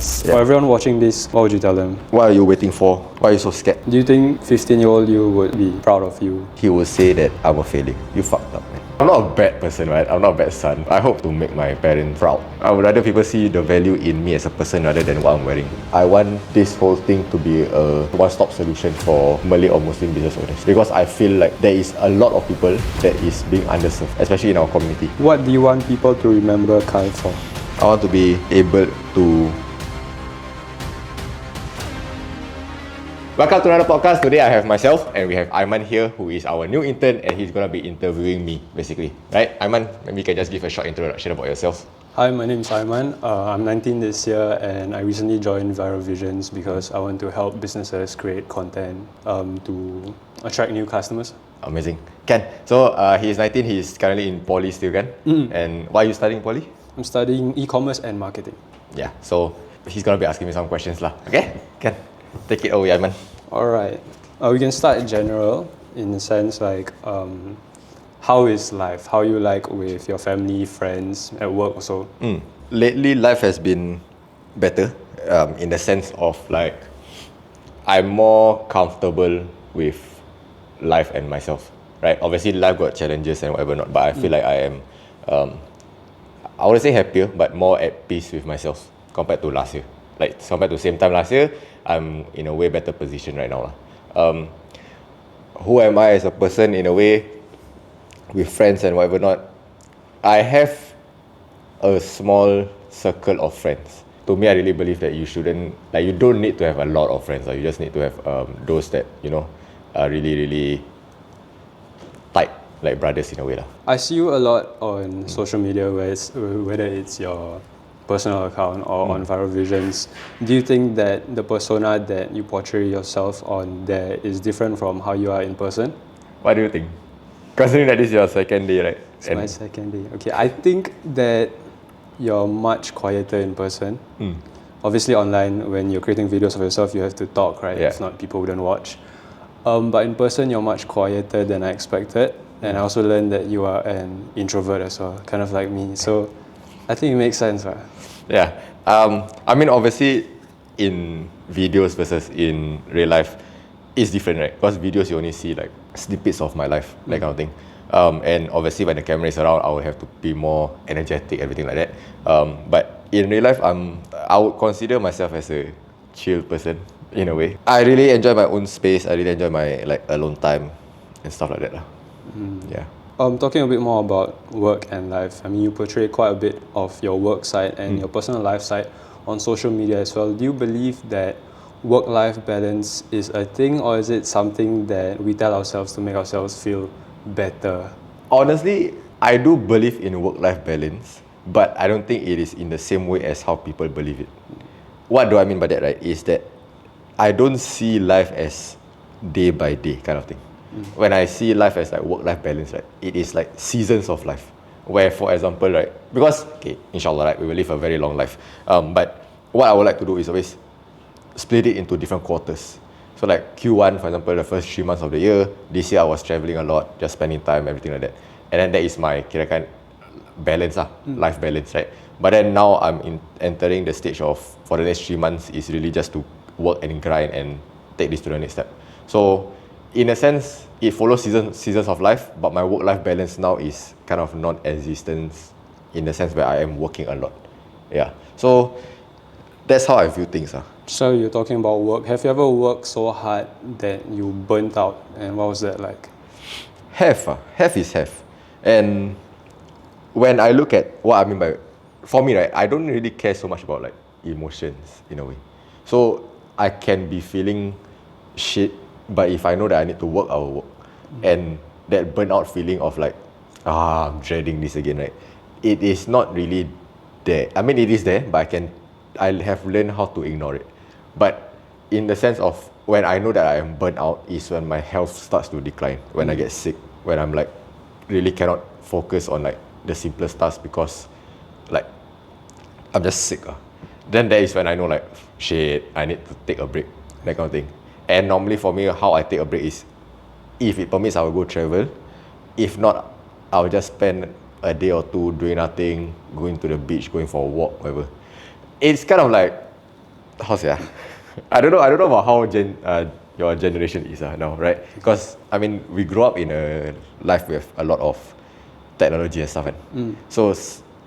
listeners, for everyone watching this, what would you tell them? What are you waiting for? Why are you so scared? Do you think 15-year-old you would be proud of you? He would say that I'm a failure. You fucked up, man. I'm not a bad person, right? I'm not a bad son. I hope to make my parents proud. I would rather people see the value in me as a person rather than what I'm wearing. I want this whole thing to be a one-stop solution for Malay or Muslim business owners, because I feel like there is a lot of people that is being underserved, especially in our community. What do you want people to remember Kai for? I want to be able to... Welcome to another podcast. Today I have myself and we have Aiman here, who is our new intern, and he's going to be interviewing me basically. Right, Aiman? Maybe you can just give a short introduction about yourself. Hi, my name is Aiman. I'm 19 this year and I recently joined Viral Visions because I want to help businesses create content to attract new customers. Amazing. Ken, so he is 19, he's currently in poly still, kan? And why are you studying poly? I'm studying e-commerce and marketing. Yeah, so he's going to be asking me some questions lah. Okay? Ken, take it away, Aiman. Alright, we can start in general, in the sense like, how is life? How you like with your family, friends, at work also? Lately, life has been better in the sense of like, I'm more comfortable with life and myself, right? Obviously, life got challenges and whatever not, but I feel like I am, I wouldn't say happier, but more at peace with myself compared to last year. Like, compared to same time last year, I'm in a way better position right now. Who am I as a person in a way, with friends and whatever not? I have a small circle of friends. To me, I really believe that you shouldn't, like, you don't need to have a lot of friends. You just need to have those that, you know, are really, really tight, like brothers in a way lah. I see you a lot on social media, whether it's your personal account or on Viral Visions. Do you think that the persona that you portray yourself on there is different from how you are in person? What do you think? Considering that this is your second day, right? It's my second day. Okay, I think that you're much quieter in person. Obviously online, when you're creating videos of yourself, you have to talk, right? Yeah. If not, people wouldn't watch. But in person, you're much quieter than I expected. And I also learned that you are an introvert as well, kind of like me. So I think it makes sense, right? Yeah. I mean, obviously, in videos versus in real life, it's different, right? Because videos, you only see like snippets of my life, that kind of thing. And obviously, when the camera is around, I will have to be more energetic, everything like that. But in real life, I would consider myself as a chill person in a way. I really enjoy my own space. I really enjoy my like alone time and stuff like that. Yeah. Talking a bit more about work and life, I mean, you portray quite a bit of your work side and your personal life side on social media as well. Do you believe that work-life balance is a thing, or is it something that we tell ourselves to make ourselves feel better? Honestly, I do believe in work-life balance, but I don't think it is in the same way as how people believe it. What do I mean by that, right? Is that I don't see life as day by day kind of thing. When I see life as like work-life balance, right, it is like seasons of life. Where, for example, right, because, okay, inshallah, right, we will live a very long life. But what I would like to do is always split it into different quarters. So like Q1, for example, the first 3 months of the year, this year I was traveling a lot, just spending time, everything like that. And then that is my kirakan balance, life balance, right? But then now I'm entering the stage of, for the next 3 months, is really just to work and grind and take this to the next step. So, in a sense, it follows seasons of life, but my work-life balance now is kind of non-existent in the sense where I am working a lot. Yeah. So that's how I view things. So you're talking about work. Have you ever worked so hard that you burnt out? And what was that like? Have is have. And when I look at what I mean by, for me, right, I don't really care so much about like emotions in a way. So I can be feeling shit, but if I know that I need to work, I will work. And that burnout feeling of like, I'm dreading this again, right? It is not really there. I mean, it is there, but I have learned how to ignore it. But in the sense of when I know that I am burnt out is when my health starts to decline, when I get sick, when I'm like really cannot focus on like the simplest tasks because like I'm just sick. Then that is when I know like, shit, I need to take a break, that kind of thing. And normally for me, how I take a break is, if it permits, I will go travel. If not, I will just spend a day or two doing nothing, going to the beach, going for a walk, whatever. It's kind of like how to say I don't know about how your generation is now, right? Because I mean we grew up in a life with a lot of technology and stuff, and so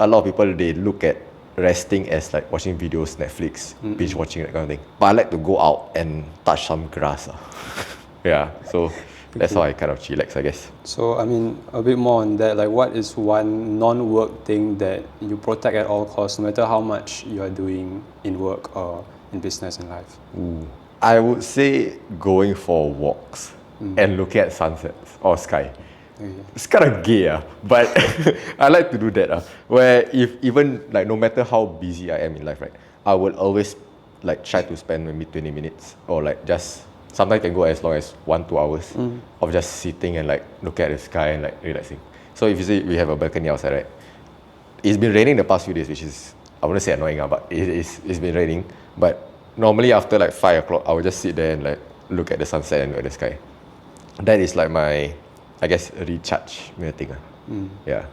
a lot of people, they look at resting as like watching videos, Netflix, binge watching, that kind of thing. But I like to go out and touch some grass. Yeah, so that's how I kind of chillax, I guess. So, I mean, a bit more on that. Like, what is one non-work thing that you protect at all costs, no matter how much you are doing in work or in business and life? I would say going for walks and looking at sunsets or sky. Okay. It's kind of gay, but I like to do that. Where if even like no matter how busy I am in life, right, I will always like try to spend maybe 20 minutes or like just sometimes can go as long as 1-2 hours of just sitting and like looking at the sky and like relaxing. So if you see we have a balcony outside, right? It's been raining the past few days, which is, I wouldn't say annoying, but it's been raining. But normally after like 5 o'clock, I will just sit there and like look at the sunset and look at the sky. That is like my, I guess, recharge thing. Yeah.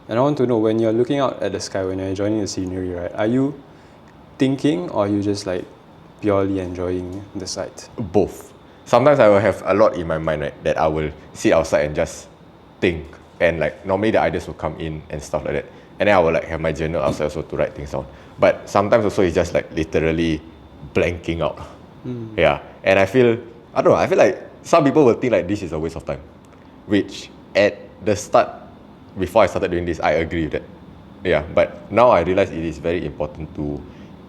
And I want to know, when you're looking out at the sky, when you're enjoying the scenery, right, are you thinking or are you just like purely enjoying the sight? Both. Sometimes I will have a lot in my mind, right, that I will sit outside and just think, and like normally the ideas will come in and stuff like that, and then I will like have my journal outside also to write things down. But sometimes also it's just like literally blanking out. Yeah. And I feel like some people will think like this is a waste of time, which at the start, before I started doing this, I agree with that. Yeah, but now I realize it is very important to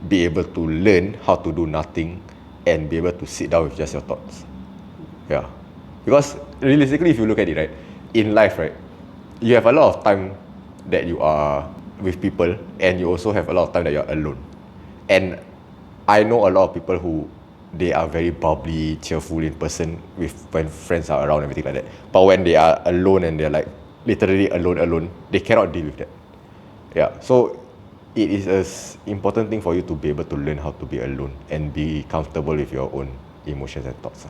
be able to learn how to do nothing and be able to sit down with just your thoughts. Yeah, because realistically, if you look at it, right, in life, right, you have a lot of time that you are with people, and you also have a lot of time that you're alone. And I know a lot of people who, they are very bubbly, cheerful in person with when friends are around, everything like that. But when they are alone and they're like literally alone, they cannot deal with that. Yeah, so it is an important thing for you to be able to learn how to be alone and be comfortable with your own emotions and thoughts.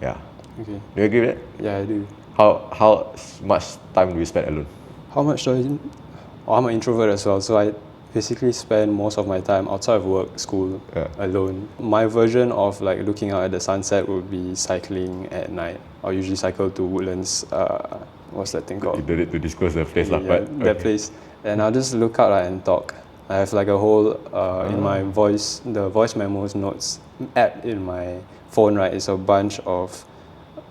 Yeah. Okay. Do you agree with that? Yeah, I do. How much time do you spend alone? How much do I... Oh, I'm an introvert as well, so I basically spend most of my time outside of work, school, alone. My version of like looking out at the sunset would be cycling at night. I'll usually cycle to Woodlands, what's that thing You called? don't need to disclose the place, Yeah, but that place. And I'll just look out and talk. I have like a whole, in my the voice memos notes app in my phone, right? It's a bunch of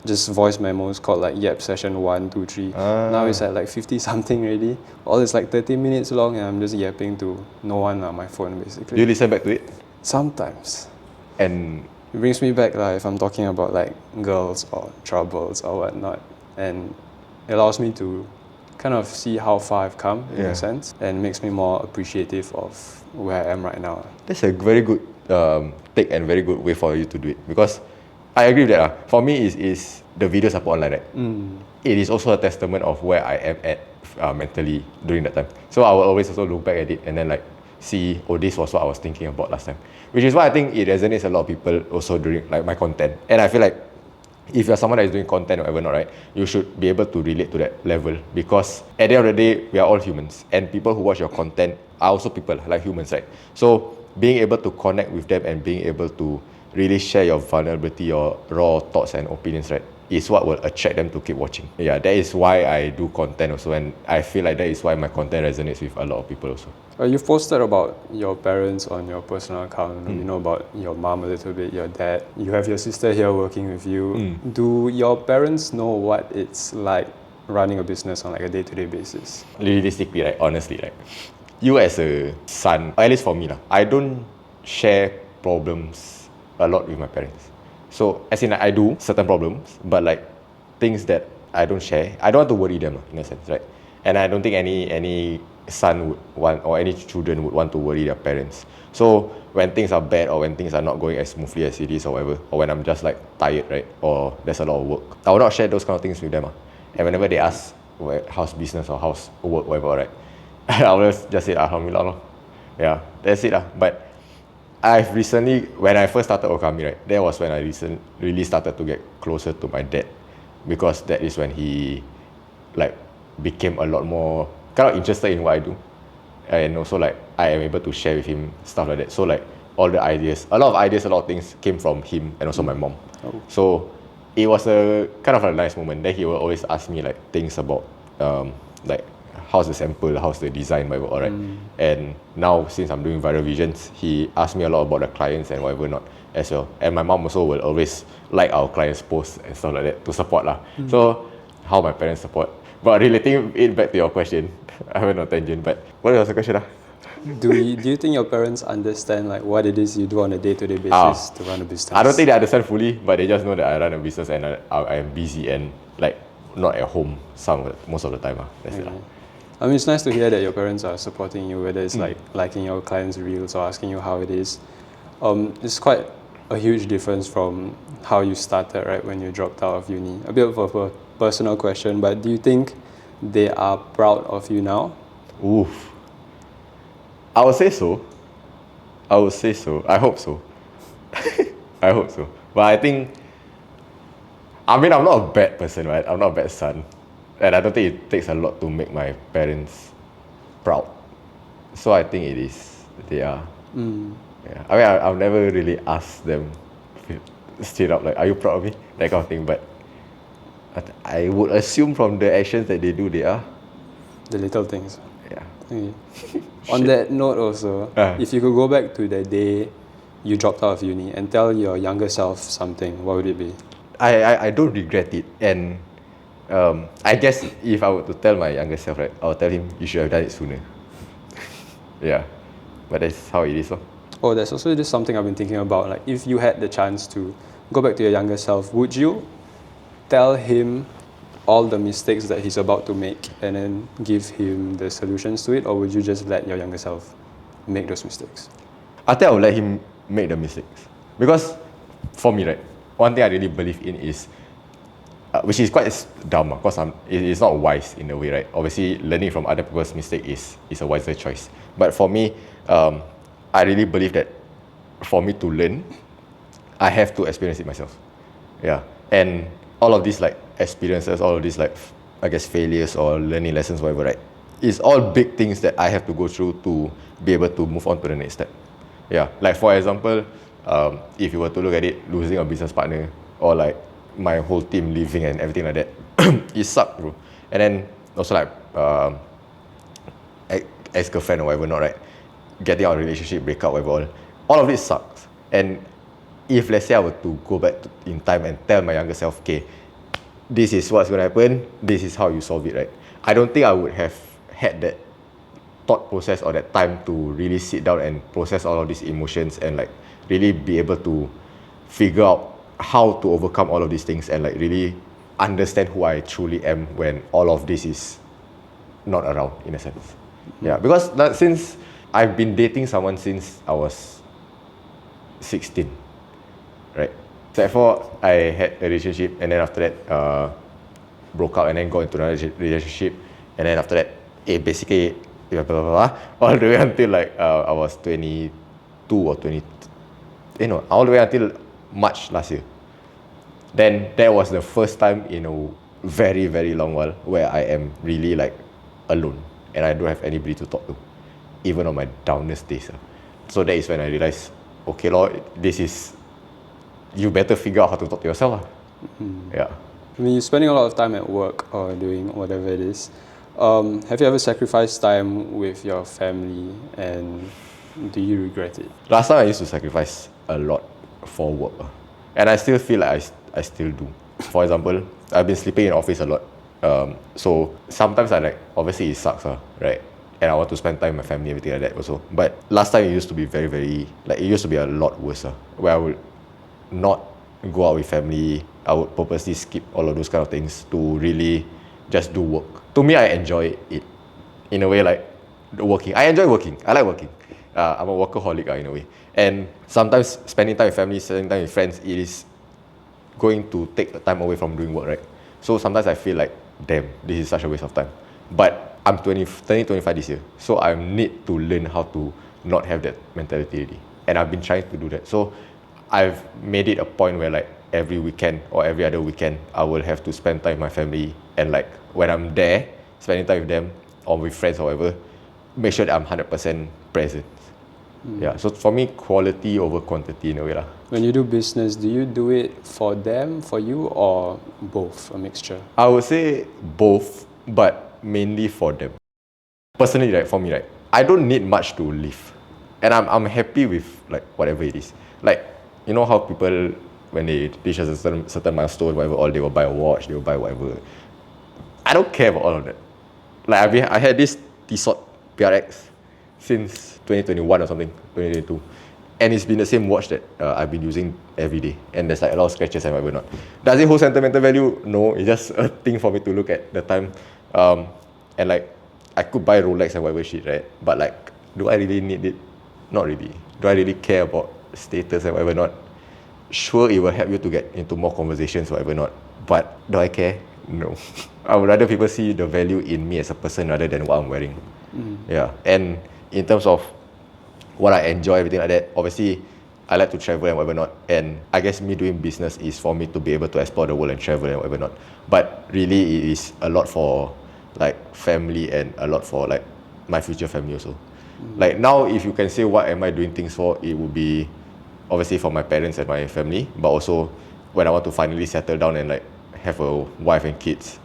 just voice memos called like Yep Session 1, 2, 3. Now it's at like 50 something already. All it's like 30 minutes long, and I'm just yapping to no one on my phone basically. do you listen back to it? Sometimes. And It brings me back like if I'm talking about like girls or troubles or whatnot. And it allows me to kind of see how far I've come in a sense, and makes me more appreciative of where I am right now. that's a very good take and very good way for you to do it, because I agree with that. For me, is the videos I put online, right? It is also a testament of where I am at mentally during that time. So I will always also look back at it and then like see, oh, this was what I was thinking about last time. Which is why I think it resonates a lot of people also during like my content. And I feel like if you're someone that is doing content or whatever, not right, you should be able to relate to that level, because at the end of the day, we are all humans, and people who watch your content are also people like humans, right? So being able to connect with them and being able to really share your vulnerability, your raw thoughts and opinions, right, is what will attract them to keep watching. Yeah, that is why I do content also, and I feel like that is why my content resonates with a lot of people also. You've posted about your parents on your personal account. You know about your mom a little bit, your dad. You have your sister here working with you. Do your parents know what it's like running a business on like a day-to-day basis? Realistically, right, honestly, right, you as a son, or at least for me, I don't share problems a lot with my parents. So as in like, I do certain problems, but like things that I don't share, I don't want to worry them in a sense, right? And I don't think any son would want, or any children would want to worry their parents. So when things are bad, or when things are not going as smoothly as it is, or whatever, or when I'm just like tired, right, or there's a lot of work, I will not share those kind of things with them. And whenever they ask, how's business or how's work, whatever, right, I will just say Alhamdulillah. Yeah, that's it. But I've recently, when I first started Okami, right, that was when I really started to get closer to my dad, because that is when he like became a lot more kind of interested in what I do, and also like I am able to share with him stuff like that. So like all the ideas. A lot of things came from him and also my mom. So it was a kind of a nice moment. Then he will always ask me like things about like how's the sample, how's the design, whatever, alright. And now since I'm doing viral visions, he asked me a lot about the clients and whatever not as well. And my mom also will always like our clients' posts and stuff like that to support lah. So how my parents support. But relating it back to your question, I went on a tangent, but what was the question lah? Do you think your parents understand like what it is you do on a day-to-day basis to run a business? I don't think they understand fully, but they just know that I run a business and I am busy and like not at home most of the time. That's it. I mean, it's nice to hear that your parents are supporting you, whether it's like liking your clients' reels or asking you how it is. It's quite a huge difference from how you started, right, when you dropped out of uni. A bit of a personal question, but do you think they are proud of you now? Oof. I would say so. I hope so. I hope so. But I think, I mean, I'm not a bad person, right? I'm not a bad son. And I don't think it takes a lot to make my parents proud. So I think it is. They are. Yeah. I mean, I've never really asked them straight up, like, are you proud of me? That kind of thing. But I would assume from the actions that they do, they are. The little things. Yeah. Okay. On that note also, if you could go back to the day you dropped out of uni and tell your younger self something, what would it be? I don't regret it. And I guess if I were to tell my younger self, right, I'll tell him, you should have done it sooner. Yeah. But that's how it is. Oh, there's also just something I've been thinking about. Like, if you had the chance to go back to your younger self, would you tell him all the mistakes that he's about to make and then give him the solutions to it, or would you just let your younger self make those mistakes? I think I would let him make the mistakes. Because for me, right, one thing I really believe in is, which is quite dumb, because it's not wise in a way, right? Obviously, learning from other people's mistake is a wiser choice. But for me, I really believe that for me to learn, I have to experience it myself. Yeah. And all of these like experiences, all of these like, I guess, failures or learning lessons, whatever, right? It's all big things that I have to go through to be able to move on to the next step. Yeah. Like for example, if you were to look at it, losing a business partner or like my whole team leaving and everything like that, it sucked, bro. And then also like ex-girlfriend or whatever, not right? Getting out of a relationship, breakup, whatever, all of this sucks. And if let's say I were to go back in time and tell my younger self, okay, this is what's going to happen, this is how you solve it, right? I don't think I would have had that thought process or that time to really sit down and process all of these emotions and like really be able to figure out how to overcome all of these things and like really understand who I truly am when all of this is not around, in a sense. Yeah, because since I've been dating someone since I was 16, right? Except for I had a relationship and then after that broke up and then got into another relationship and then after that it basically blah, blah, blah, blah, all the way until like I was 22 or 20, all the way until March last year. Then that was the first time in a very, very long while where I am really like alone and I don't have anybody to talk to, even on my downest days. So that is when I realized, okay, Lord, you better figure out how to talk to yourself. Yeah. I mean, you're spending a lot of time at work or doing whatever it is. Have you ever sacrificed time with your family and do you regret it? Last time I used to sacrifice a lot for work. And I still feel like I still do. For example, I've been sleeping in office a lot. So sometimes I like, obviously it sucks, right? And I want to spend time with my family, everything like that also. But last time it used to be very, very, like it used to be a lot worse, where I would not go out with family. I would purposely skip all of those kind of things to really just do work. To me, I enjoy it in a way, like working. I enjoy working. I like working. I'm a workaholic in a way. And sometimes spending time with family, spending time with friends, it is going to take the time away from doing work, right? So sometimes I feel like, damn, this is such a waste of time. But I'm turning 25 this year, so I need to learn how to not have that mentality already. And I've been trying to do that. So I've made it a point where like every weekend or every other weekend, I will have to spend time with my family. And like when I'm there, spending time with them or with friends or whatever, make sure that I'm 100% present. Yeah, so for me, quality over quantity in a way lah. When you do business, do you do it for them, for you, or both, a mixture? I would say both, but mainly for them. Personally, right, for me, right, I don't need much to live, and I'm happy with like whatever it is. Like, you know how people, when they reach a certain milestone, whatever, all they will buy a watch, they will buy whatever. I don't care about all of that. Like I had this T-Sort PRX since 2021 or something, 2022. And it's been the same watch that I've been using every day. And there's like a lot of scratches and whatever not. Does it hold sentimental value? No, it's just a thing for me to look at the time. And like, I could buy Rolex and whatever shit, right? But like, do I really need it? Not really. Do I really care about status and whatever not? Sure, it will help you to get into more conversations, whatever not. But do I care? No. I would rather people see the value in me as a person rather than what I'm wearing. Yeah. And in terms of what I enjoy, everything like that, obviously, I like to travel and whatever not. And I guess me doing business is for me to be able to explore the world and travel and whatever not. But really, it is a lot for like family and a lot for like my future family also. Like now, if you can say what am I doing things for, it would be obviously for my parents and my family, but also when I want to finally settle down and like have a wife and kids,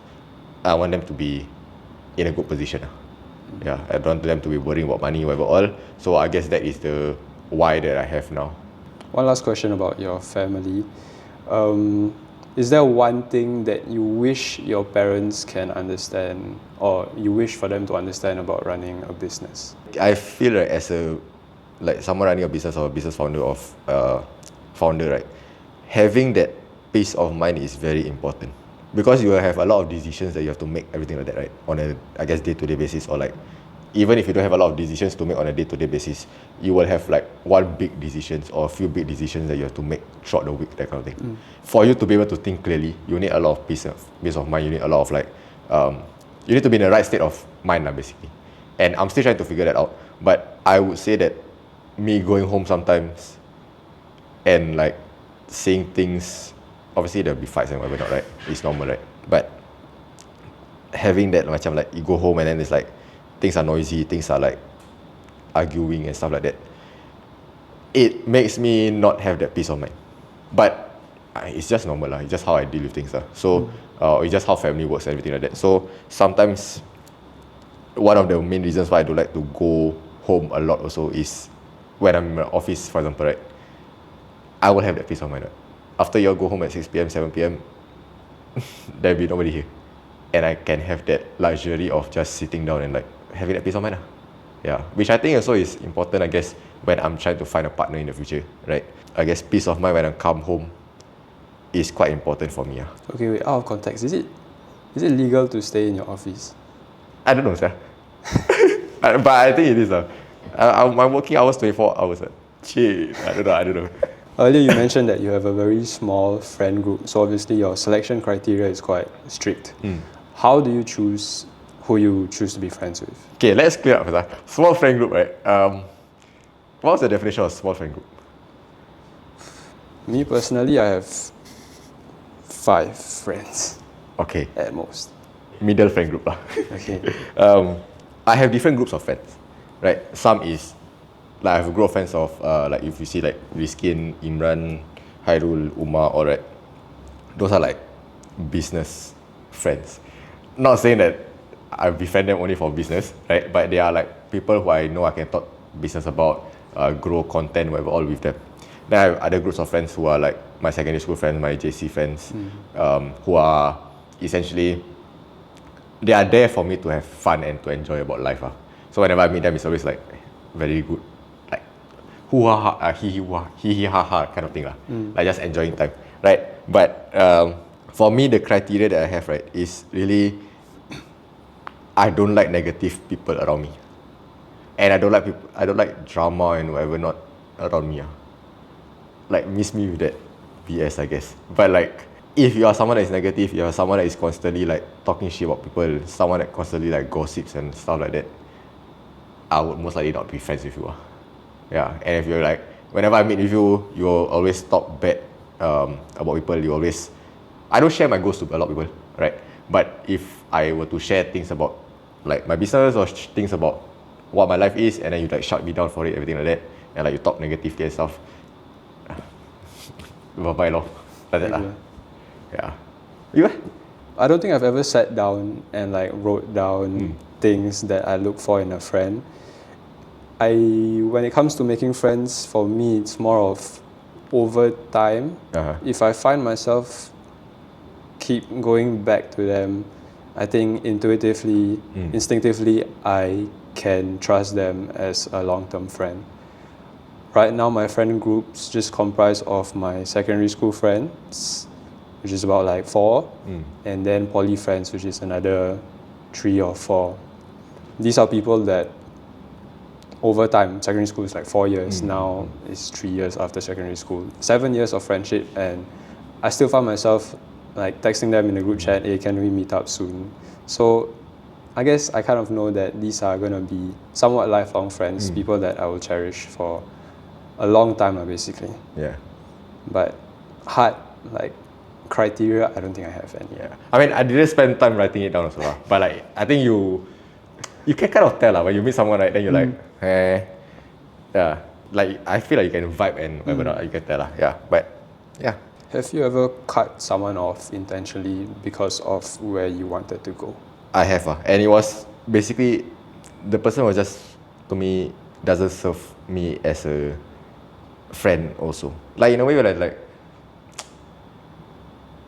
I want them to be in a good position. Yeah, I don't want them to be worrying about money, whatever all. So I guess that is the why that I have now. One last question about your family. Is there one thing that you wish your parents can understand, or you wish for them to understand about running a business? I feel like as a like someone running a business or a business founder of founder, right, having that peace of mind is very important, because you will have a lot of decisions that you have to make, everything like that, right, on a, I guess, day-to-day basis, or like even if you don't have a lot of decisions to make on a day-to-day basis, you will have like one big decisions or a few big decisions that you have to make throughout the week, that kind of thing. For you to be able to think clearly, you need a lot of peace of mind. You need a lot of like you need to be in the right state of mind, basically. And I'm still trying to figure that out. But I would say that me going home sometimes and like saying things, obviously there'll be fights and whatever not, right? It's normal, right? But having that macam like you go home and then it's like things are noisy, things are like arguing and stuff like that, it makes me not have that peace of mind. But it's just normal lah. It's just how I deal with things lah. So it's just how family works and everything like that. So sometimes one of the main reasons why I don't like to go home a lot also is when I'm in the office, for example, right, I will have that peace of mind. Right? After you all go home at 6 p.m, 7 p.m, there'll be nobody here. And I can have that luxury of just sitting down and like having that peace of mind. Yeah, which I think also is important, I guess, when I'm trying to find a partner in the future, right? I guess peace of mind when I come home is quite important for me. Okay, wait, out of context, is it legal to stay in your office? I don't know, sir. But I think it is. My working hours 24 hours. Shit, I don't know. Earlier you mentioned that you have a very small friend group, so obviously your selection criteria is quite strict. How do you choose who you choose to be friends with? Okay, let's clear up first. Small friend group, right? What's the definition of small friend group? Me personally, I have 5 friends. Okay. At most. Middle friend group lah. Okay. I have different groups of friends, right? Some is like I have a group of friends of like if you see like Rizkin, Imran, Hairul, Umar, all right. Those are like business friends. Not saying that I befriend them only for business, right? But they are like people who I know I can talk business about, grow content, whatever, all with them. Then I have other groups of friends who are like my secondary school friends, my JC friends, who are essentially, they are there for me to have fun and to enjoy about life. So whenever I meet them, it's always like very good, like hoo-ha-ha, hee-hee-ha-ha kind of thing. Like just enjoying time, right? But for me, the criteria that I have, right, is really, I don't like negative people around me. And I don't like drama and whatever not around me. Like, miss me with that BS, I guess. But like, if you are someone that is negative, you are someone that is constantly like talking shit about people, someone that constantly like gossips and stuff like that, I would most likely not be friends with you. Yeah, and if you're like, whenever I meet with you, you will always talk bad about people. You always, I don't share my goals to a lot of people, right? But if I were to share things about like my business or things about what my life is, and then you like shut me down for it, everything like that, and like you talk negatively and stuff. Bye lor. Like that lah. Yeah. You? I don't think I've ever sat down and like wrote down things that I look for in a friend. When it comes to making friends, for me, it's more of over time. If I find myself keep going back to them, I think intuitively, instinctively, I can trust them as a long-term friend. Right now, my friend groups just comprise of my secondary school friends, which is about like 4, and then poly friends, which is another 3 or 4. These are people that over time, secondary school is like 4 years, now it's 3 years after secondary school. 7 years of friendship, and I still find myself like texting them in the group chat, hey, can we meet up soon? So I guess I kind of know that these are going to be somewhat lifelong friends, people that I will cherish for a long time, basically. Yeah. But hard, like, criteria, I don't think I have any. Yeah. I mean, I didn't spend time writing it down also, but like, I think you can kind of tell when you meet someone, right? Then you're like, yeah. Like, I feel like you can vibe and whatever, you can tell, yeah. But, yeah. Have you ever cut someone off intentionally because of where you wanted to go? I have, and it was basically, the person was just, to me, doesn't serve me as a friend also. Like, in a way where like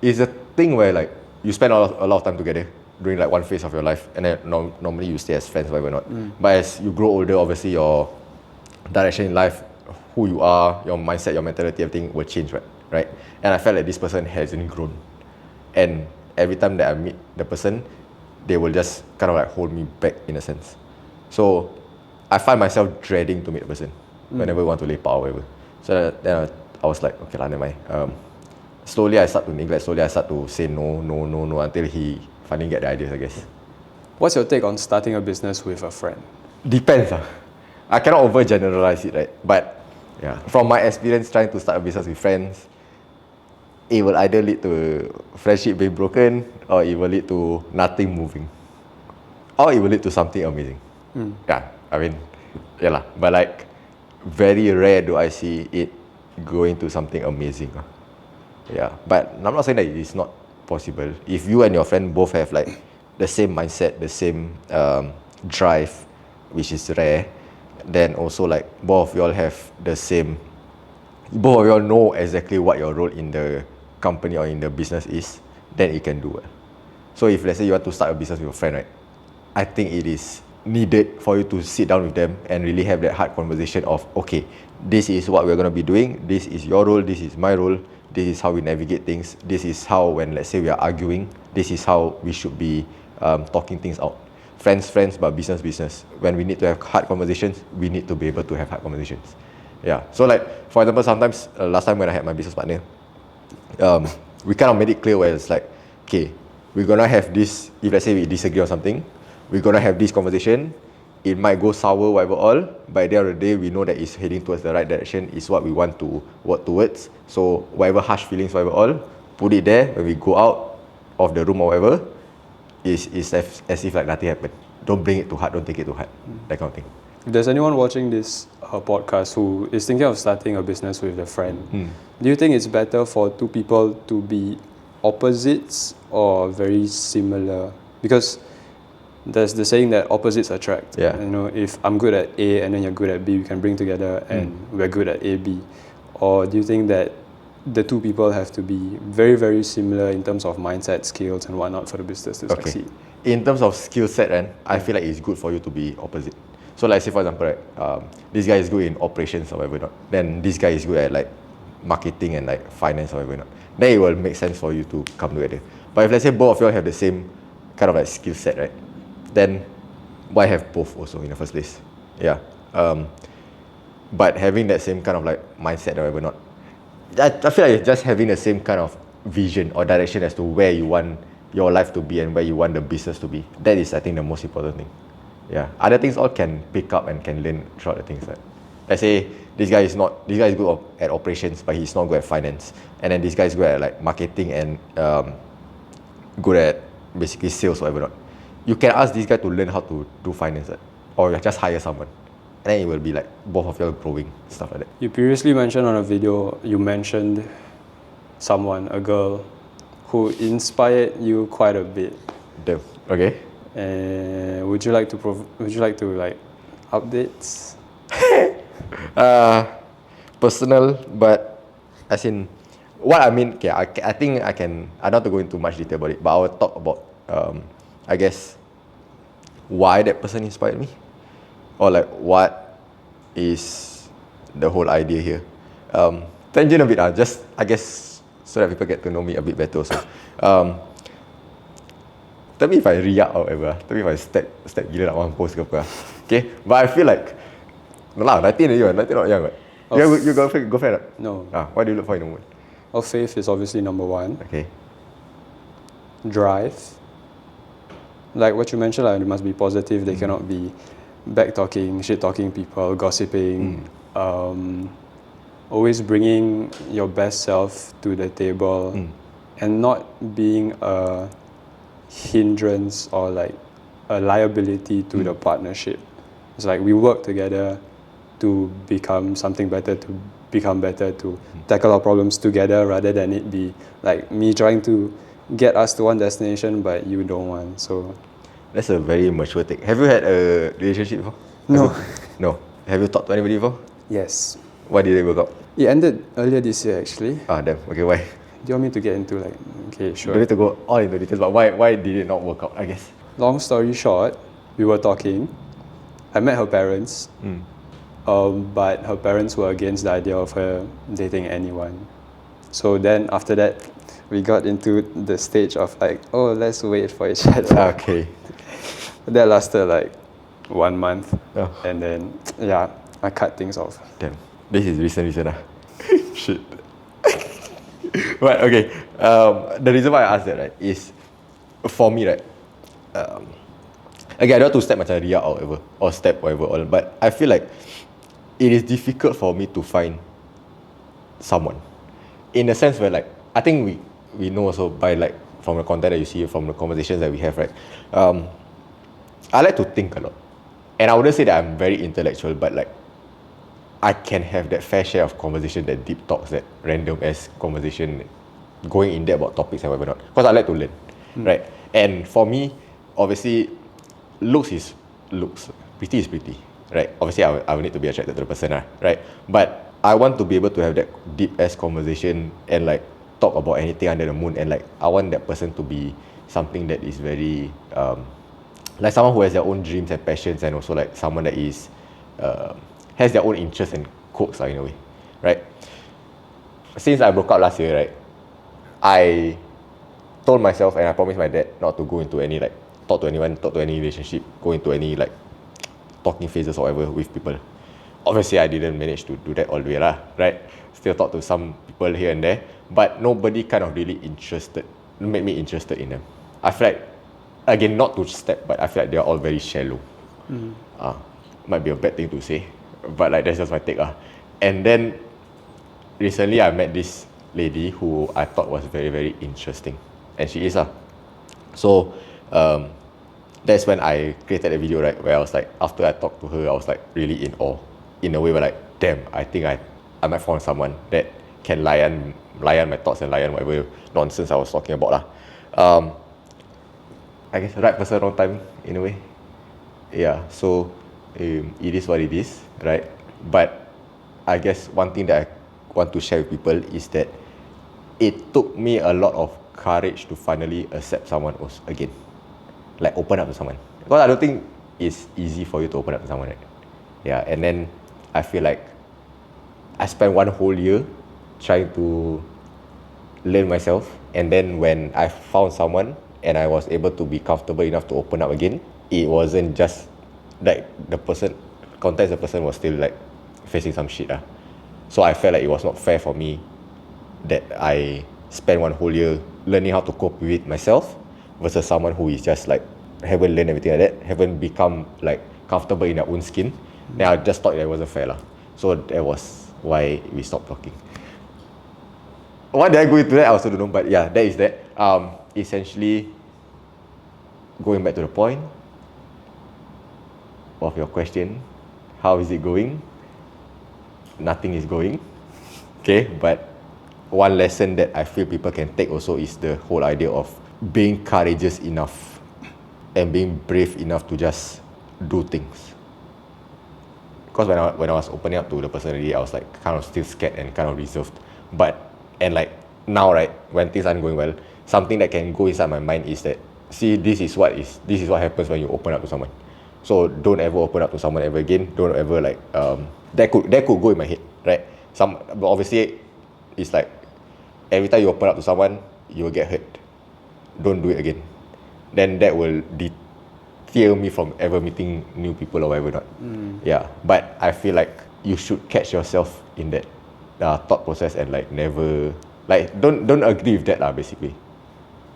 it's a thing where like you spend a lot of time together during like one phase of your life, and then normally you stay as friends, whatever not. But as you grow older, obviously your direction in life, who you are, your mindset, your mentality, everything will change, right? And I felt like this person hasn't grown, and every time that I meet the person, they will just kind of like hold me back in a sense. So I find myself dreading to meet the person whenever we want to lepak or whatever. So then I was like, okay lah, never mind. Slowly I start to neglect, slowly I start to say no until he finally get the ideas, I guess. What's your take on starting a business with a friend? Depends. I cannot overgeneralize it, right? But yeah, from my experience trying to start a business with friends, it will either lead to friendship being broken, or it will lead to nothing moving, or it will lead to something amazing. Yeah, I mean, yeah lah. But like, very rare do I see it going to something amazing. Yeah, but I'm not saying that it's not possible. If you and your friend both have like the same mindset, the same drive, which is rare, then also like both of y'all have the same, both of y'all know exactly what your role in the company or in the business is, then it can do it. So if let's say you want to start a business with a friend, right, I think it is needed for you to sit down with them and really have that hard conversation of, okay, this is what we're going to be doing, this is your role, this is my role, this is how we navigate things, this is how, when let's say we are arguing, this is how we should be talking things out. Friends, but business. When we need to have hard conversations, we need to be able to have hard conversations. Yeah. So like, for example, sometimes last time when I had my business partner, we kind of made it clear where it's like, okay, we're gonna have this, if let's say we disagree on something, we're gonna have this conversation, it might go sour, whatever all, by the end of the day, we know that it's heading towards the right direction, is what we want to work towards. So whatever harsh feelings, whatever all, put it there, when we go out of the room or whatever, is as if like nothing happened. Don't bring it too hard, don't take it too hard, that kind of thing. If there's anyone watching this podcast who is thinking of starting a business with a friend, do you think it's better for two people to be opposites or very similar? Because there's the saying that opposites attract. Yeah. You know, if I'm good at A and then you're good at B, we can bring together and we're good at A, B. Or do you think that the two people have to be very, very similar in terms of mindset, skills and whatnot for the business to succeed? In terms of skill set, I feel like it's good for you to be opposite. So like say for example, right, this guy is good in operations or whatever not, then this guy is good at like marketing and like finance or whatever not, then it will make sense for you to come together. But if let's say both of you have the same kind of like skill set, right, then why have both also in the first place? Yeah. But having that same kind of like mindset or whatever not, I feel like just having the same kind of vision or direction as to where you want your life to be and where you want the business to be, that is I think the most important thing. Yeah. Other things all can pick up and can learn throughout the things. Right? Let's say this guy is good at operations, but he's not good at finance. And then this guy is good at like marketing and good at basically sales or whatever not. You can ask this guy to learn how to do finance, right? Or just hire someone. and then it will be like both of y'all growing, stuff like that. You previously mentioned on a video, you mentioned someone, a girl, who inspired you quite a bit. Damn. Okay. And would you like to like updates? Personal, but as in what I mean. Okay, I think I can. I don't have to go into much detail about it, but I will talk about I guess why that person inspired me, or like what is the whole idea here. Tangent a bit, just I guess so that people get to know me a bit better also. Tell me if I riak or whatever. Tell me if I step gila nak mampus ke apa. Okay, but I feel like no lah, 19 already, 19 not young, right? You girlfriend right? No. What do you look for in a woman? Well, faith is obviously number one. Okay. Drive. Like what you mentioned, like, they must be positive. They cannot be back talking, shit talking people, gossiping. Always bringing your best self to the table, and not being a hindrance or like a liability to the partnership. It's like we work together to become something better, to become better, to tackle our problems together, rather than it be like me trying to get us to one destination but you don't want. So That's a very mature take. Have you had a relationship before? No. No. Have you talked to anybody before? yes, Why did it work out? it ended earlier this year actually. Damn. Okay, why? Do you want me to get into like, okay, Don't sure. need to go all into details, but why did it not work out, I guess? Long story short, we were talking. I met her parents, but her parents were against the idea of her dating anyone. So then after that, we got into the stage of like, oh, let's wait for each other. Okay. That lasted like 1 month, Oh. and then yeah, I cut things off. Damn. This is recent Shit. But okay. The reason why I asked that, right, is for me, right. Again, I don't want to step macam Ria or whatever, or step whatever, all, but I feel like it is difficult for me to find someone, in a sense where like I think we know also by like from the content that you see, from the conversations that we have, right. I like to think a lot, and I wouldn't say that I'm very intellectual, but like I can have that fair share of conversation, that deep talks, that random ass conversation, going in depth about topics and whatever not. Because I like to learn, right? And for me, obviously, looks is looks, pretty is pretty, right? Obviously, I will need to be attracted to the person, right? But I want to be able to have that deep ass conversation and like talk about anything under the moon, and like I want that person to be something that is very like someone who has their own dreams and passions, and also like someone that is has their own interests and quirks, in a way, right? Since I broke up last year, right, I told myself and I promised my dad not to go into any like talk to anyone, talk to any relationship, go into any like talking phases or whatever with people. Obviously, I didn't manage to do that all the way lah, right? Still talk to some people here and there, but nobody kind of really made me interested in them. I feel like, again, not to step, but I feel like they're all very shallow. Might be a bad thing to say, but like that's just my take. And then recently I met this lady who I thought was very, very interesting, and she is. So that's when I created a video, right, where I was like, after I talked to her, I was like really in awe, in a way where like, damn, I think I might find someone that can layan my thoughts and layan whatever nonsense I was talking about. I guess right person, wrong time, in a way. Yeah, so it is what it is, right? But I guess one thing that I want to share with people is that it took me a lot of courage to finally accept someone else again, like open up to someone, because I don't think it's easy for you to open up to someone, right? Yeah, and then I feel like I spent 1 whole year trying to learn myself, and then when I found someone and I was able to be comfortable enough to open up again, it wasn't just like the person was still like facing some shit. So I felt like it was not fair for me that I spent 1 whole year learning how to cope with it myself versus someone who is just like haven't learned everything like that, haven't become like comfortable in their own skin. Then I just thought that it wasn't fair. So that was why we stopped talking. Why did I go into that? I also don't know, but yeah, that is that. Essentially, going back to the point of your question, how is it going? Nothing is going. Okay, but one lesson that I feel people can take also is the whole idea of being courageous enough and being brave enough to just do things. Because when I was opening up to the person already, I was like kind of still scared and kind of reserved. And like now, right, when things aren't going well, something that can go inside my mind is that, see, this is what happens when you open up to someone. So don't ever open up to someone ever again. Don't ever like that could go in my head, right? But obviously, it's like every time you open up to someone, you will get hurt. Don't do it again. Then that will deter me from ever meeting new people or whatever not. Yeah, but I feel like you should catch yourself in that thought process and like never don't agree with that basically.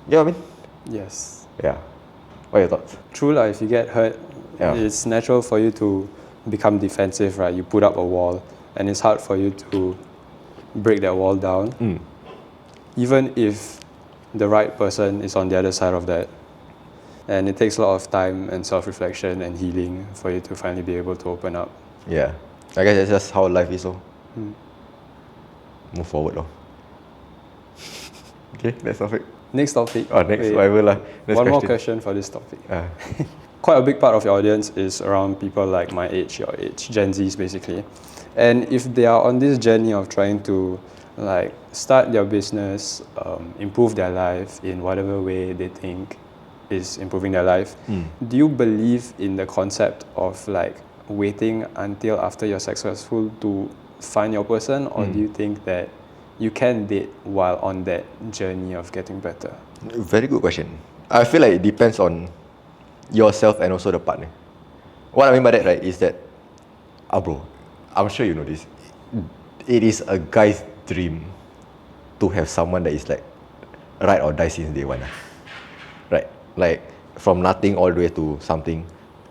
You know what I mean? Yes. Yeah. What are your thoughts? True, if you get hurt, it's natural for you to become defensive, right? You put up a wall, and it's hard for you to break that wall down. Even if the right person is on the other side of that. And it takes a lot of time and self-reflection and healing for you to finally be able to open up. Yeah. I guess that's just how life is. Move forward. Okay, next topic. Next topic. Whatever lah. One more question for this topic. Quite a big part of your audience is around people like my age, your age, Gen Zs basically. And if they are on this journey of trying to like start their business, improve their life in whatever way they think is improving their life, do you believe in the concept of like waiting until after you're successful to find your person, or do you think that you can date while on that journey of getting better? Very good question. I feel like it depends on yourself and also the partner. What I mean by that, right, is that, bro, I'm sure you know this. It is a guy's dream to have someone that is like ride or die since day one. Right? Like from nothing all the way to something,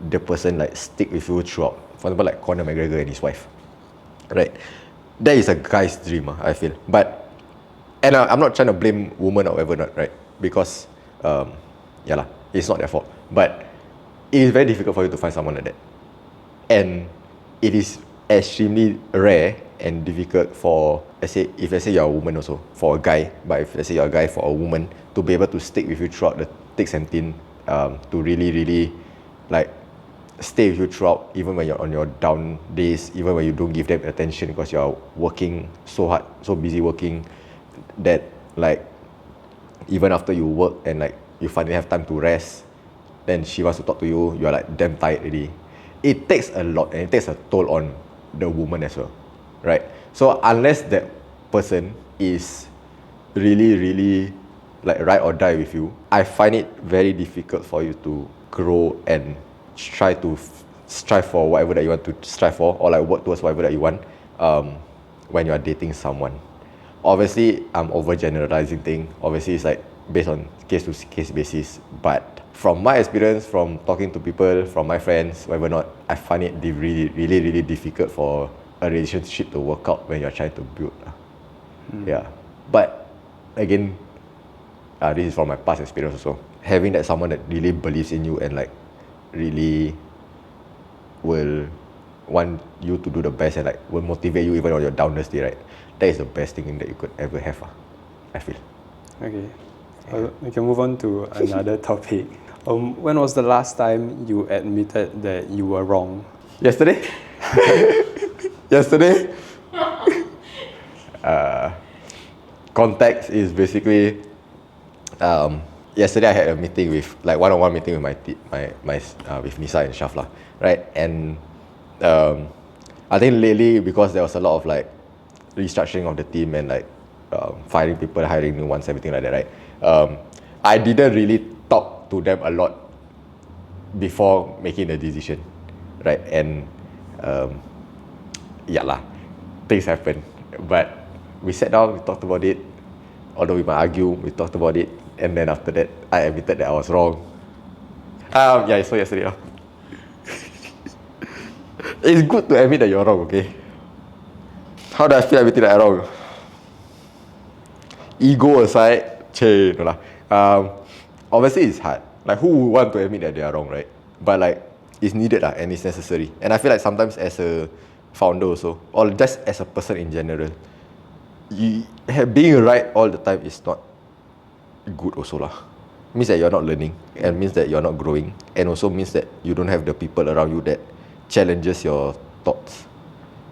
the person like stick with you throughout. For example, like Conor McGregor and his wife. Right? That is a guy's dream, I feel. But, and I'm not trying to blame women or whatever not, right? Because, it's not their fault. But it is very difficult for you to find someone like that. And it is extremely rare and difficult for, let's say you're a woman also, for a guy, but if let's say you're a guy for a woman, to be able to stick with you throughout the thick and thin, to really, really like stay with you throughout, even when you're on your down days, even when you don't give them attention because you're working so hard, so busy working, that like even after you work and like you finally have time to rest, then she wants to talk to you, you're like damn tired already. It takes a lot and it takes a toll on the woman as well, right? So unless that person is really, really like ride or die with you, I find it very difficult for you to grow and try to strive for whatever that you want to strive for, or like work towards whatever that you want when you are dating someone. Obviously, I'm overgeneralizing thing. Obviously, it's like based on case-to-case basis. But from my experience, from talking to people, from my friends, whatever not, I find it really, really, really difficult for a relationship to work out when you're trying to build. Yeah. But again, this is from my past experience also. Having that someone that really believes in you and like really will want you to do the best and like will motivate you even on your downest day, right? That is the best thing that you could ever have, I feel. Okay. We can move on to another topic. When was the last time you admitted that you were wrong? Yesterday? Yesterday? Context is basically yesterday I had a meeting with like one-on-one meeting with with Nisa and Shafla, right? And I think lately, because there was a lot of like restructuring of the team and like firing people, hiring new ones, everything like that, right? I didn't really talk to them a lot before making the decision, right? And things happen. But we sat down, we talked about it. Although we might argue, we talked about it, and then after that, I admitted that I was wrong. I saw yesterday. It's good to admit that you're wrong, okay? How do I feel admitting that I'm wrong? Ego aside, no lah. Obviously it's hard. Like, who would want to admit that they are wrong, right? But like, is needed and it's necessary. And I feel like sometimes as a founder also, or just as a person in general, being right all the time is not good also lah. Means that you're not learning, and means that you're not growing, and also means that you don't have the people around you that challenges your thoughts.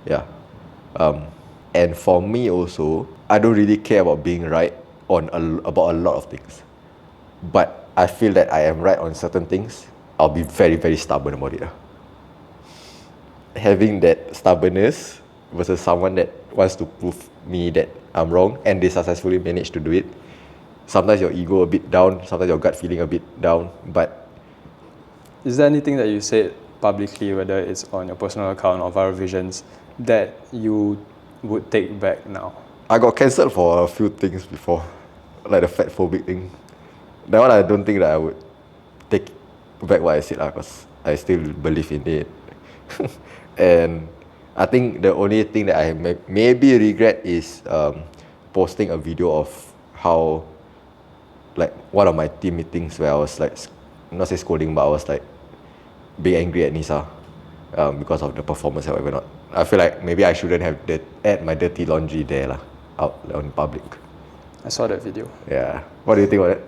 Yeah. And for me also, I don't really care about being right about a lot of things. But I feel that I am right on certain things. I'll be very, very stubborn about it. Having that stubbornness versus someone that wants to prove me that I'm wrong and they successfully manage to do it. Sometimes your ego a bit down, sometimes your gut feeling a bit down, but... Is there anything that you said publicly, whether it's on your personal account or Viral Visions, that you would take back now? I got cancelled for a few things before, like the fat phobic thing. That one I don't think that I would take back what I said because I still believe in it. And I think the only thing that I maybe regret is posting a video of how, like, one of my team meetings where I was like, not say scolding, but I was like being angry at Nisa because of the performance or whatever not. I feel like maybe I shouldn't have add my dirty laundry there lah, out on public. I saw that video. Yeah. What do you think about it?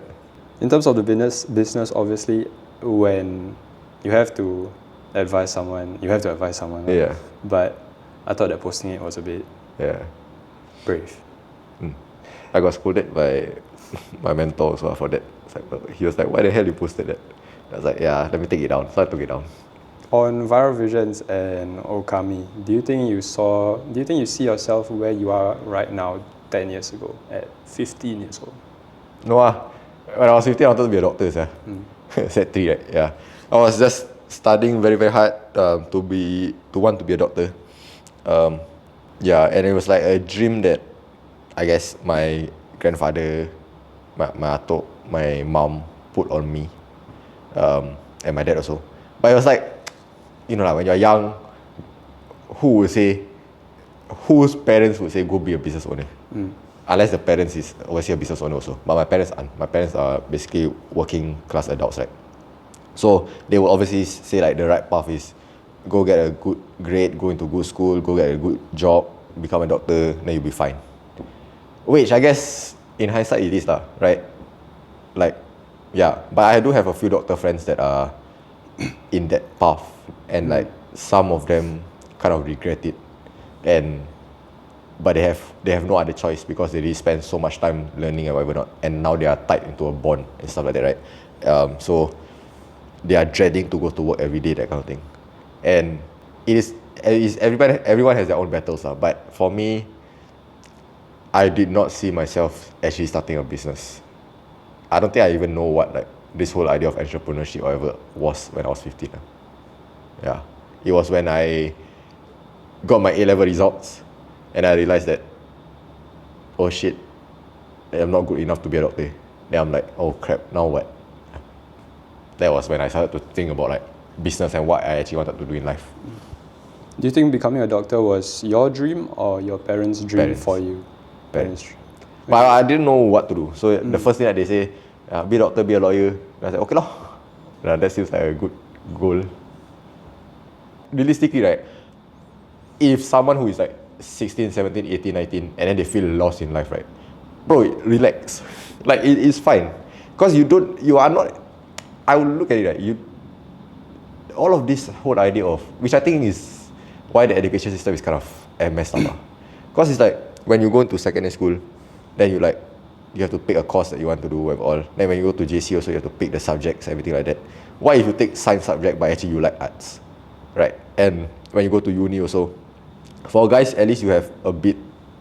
In terms of the business, obviously, when you have to advise someone, right? Yeah. But I thought that posting it was a bit brave. I got scolded by my mentor also for that. He was like, "Why the hell you posted that?" I was like, "Yeah, let me take it down." So I took it down. On Viral Visions and Okami, do you think you see yourself where you are right now 10 years ago, at 15 years old? No when I was 15, I wanted to be a doctor, Set 3, right? Yeah. I was just studying very, very hard to want to be a doctor. Yeah, and it was like a dream that I guess my grandfather, my atuk, my mom put on me, and my dad also. But it was like, you know, like when you're young, whose parents would say go be a business owner? Unless the parents is obviously a business owner also. But my parents aren't. My parents are basically working class adults, right? So they will obviously say like the right path is go get a good grade, go into good school, go get a good job, become a doctor, then you'll be fine. Which I guess in hindsight it is lah, right? Like, yeah. But I do have a few doctor friends that are in that path, and like some of them kind of regret it, but they have no other choice because they really spend so much time learning and whatever not, and now they are tied into a bond and stuff like that, right? So they are dreading to go to work every day, that kind of thing. And it is everyone has their own battles, but for me, I did not see myself actually starting a business. I don't think I even know what like this whole idea of entrepreneurship or whatever was when I was 15. Yeah, it was when I got my A-level results and I realized that, oh shit, I'm not good enough to be a doctor. Then I'm like, oh crap, now what? That was when I started to think about like business and what I actually wanted to do in life. Do you think becoming a doctor was your dream or your parents' dream for you? Parents. But I didn't know what to do. So the first thing that they say, be a doctor, be a lawyer. And I said, okay lah. That seems like a good goal. Realistically, right, if someone who is like 16, 17, 18, 19, and then they feel lost in life, right, bro, relax. Like, it is fine. Because you are not, I will look at it, right, all of this whole idea of, which I think is why the education system is kind of messed up. Because it's like, when you go into secondary school, then you have to pick a course that you want to do with all. Then when you go to JC also, you have to pick the subjects, everything like that. What if you take science subject but actually you like arts, right? And when you go to uni also, for guys, at least you have a bit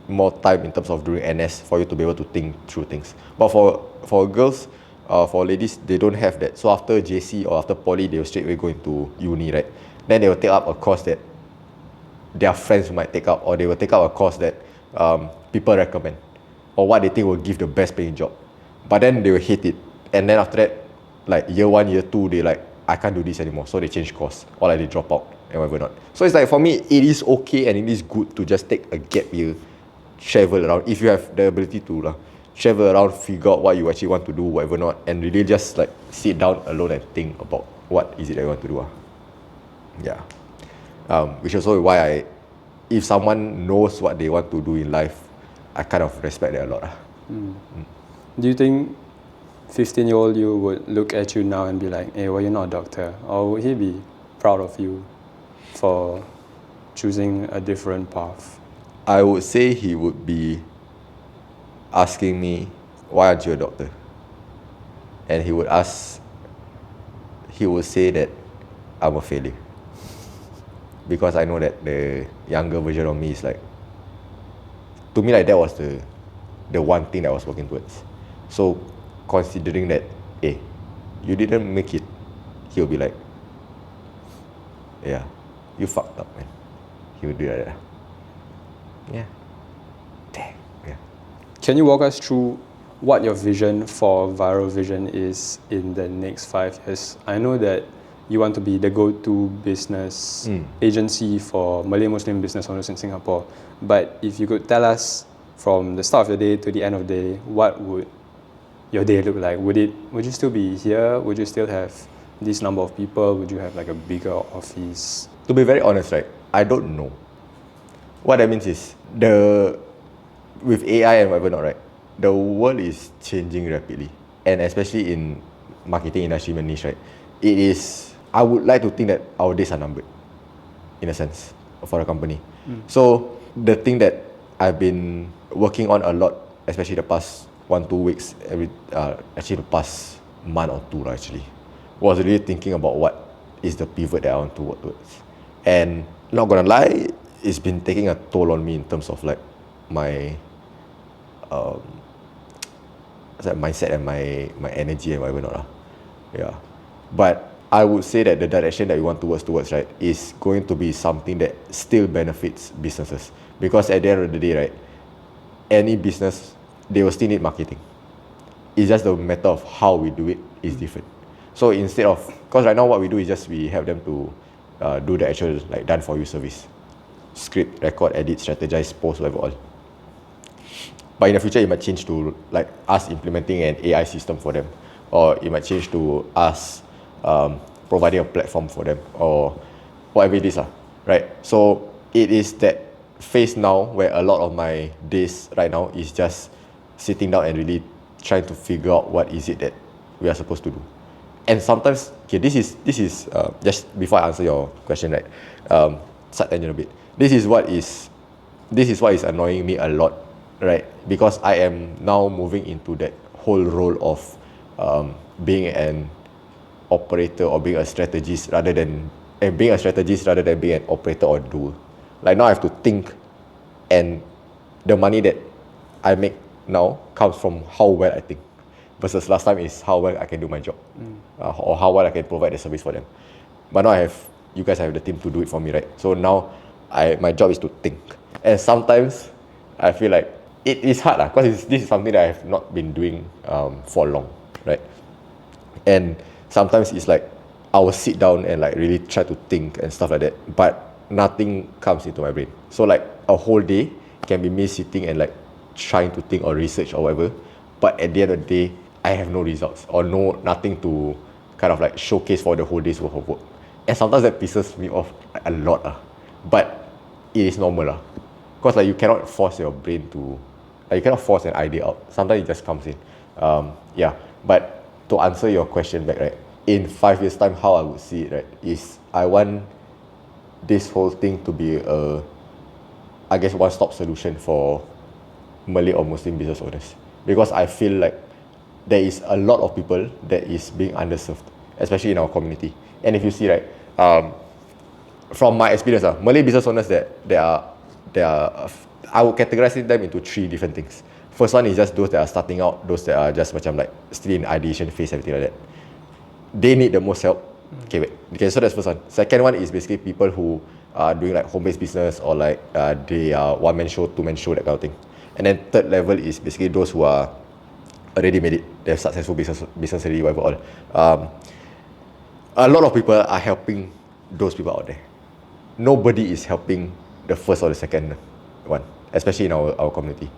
more time in terms of doing NS for you to be able to think through things. But for girls, for ladies, they don't have that. So after JC or after poly, they will straight away go into uni, right? Then they will take up a course that their friends might take up, or they will take up a course that people recommend, or what they think will give the best paying job. But then they will hate it, and then after that, like year 1, year 2, they like, I can't do this anymore, so they change course, or like they drop out and whatever not. So it's like, for me, it is okay and it is good to just take a gap year, travel around, if you have the ability to travel around, figure out what you actually want to do, whatever not, and really just like sit down alone and think about what is it that you want to do. Yeah. Which also why if someone knows what they want to do in life, I kind of respect that a lot. Do you think 15-year-old you would look at you now and be like, hey, well, you're not a doctor? Or would he be proud of you for choosing a different path? I would say he would be asking me, why aren't you a doctor? And he would say that I'm a failure. Because I know that the younger version of me is like, to me, like that was the one thing that I was working towards. So considering that, hey, you didn't make it, he'll be like, yeah, you fucked up, man. He would do that. Yeah. Damn. Yeah. Can you walk us through what your vision for Viral Vision is in the next 5 years? I know that you want to be the go-to business agency for Malay Muslim business owners in Singapore. But if you could tell us from the start of the day to the end of the day, what would your day look like? Would you still be here? Would you still have this number of people? Would you have like a bigger office? To be very honest, right, I don't know. What that means is with AI and whatever not, right, the world is changing rapidly, and especially in marketing industry niche, right, I would like to think that our days are numbered, in a sense, for a company. So the thing that I've been working on a lot, especially the past 1-2 weeks, actually the past month or two actually, was really thinking about what is the pivot that I want to work towards. And not gonna lie, it's been taking a toll on me in terms of like my mindset and my energy and whatever not. Yeah. But I would say that the direction that we want to work towards, right, is going to be something that still benefits businesses. Because at the end of the day, right, any business, they will still need marketing. It's just the matter of how we do it is different. So instead of, because right now what we do is just we help them to do the actual like done for you service. Script, record, edit, strategize, post, whatever all. But in the future, it might change to like us implementing an AI system for them, or it might change to us providing a platform for them, or whatever it is, right? So it is that phase now where a lot of my days right now is just sitting down and really trying to figure out what is it that we are supposed to do. And sometimes, okay, this is just before I answer your question, right? Side tangent a bit. This is what is annoying me a lot, right? Because I am now moving into that whole role of being an operator or being a strategist rather than being an operator or doer. Like now I have to think, and the money that I make now comes from how well I think, versus last time is how well I can do my job, or how well I can provide the service for them. But now you guys have the team to do it for me, right? So now my job is to think, and sometimes I feel like it is hard because this is something that I have not been doing for long, right? And sometimes it's like I will sit down and like really try to think and stuff like that, but nothing comes into my brain. So like a whole day can be me sitting and like trying to think or research or whatever, but at the end of the day I have no results or nothing to kind of like showcase for the whole day's worth of work. And sometimes that pisses me off a lot, but it is normal, because like you cannot force your brain to, like, you cannot force an idea out. Sometimes it just comes in. Yeah, but to answer your question back, right, in 5 years time, how I would see it, right, is I want this whole thing to be a, I guess, one-stop solution for Malay or Muslim business owners, because I feel like there is a lot of people that is being underserved, especially in our community. And if you see, right, from my experience, Malay business owners that are I would categorize them into 3 different things. First one is just those that are starting out, those that are just macam like still in ideation phase, everything like that. They need the most help. Okay, so that's first one. Second one is basically people who are doing like home-based business, or like they are one-man show, two-man show, that kind of thing. And then third level is basically those who are already made it. They have successful business already, whatever all. A lot of people are helping those people out there. Nobody is helping the first or the second one, especially in our community,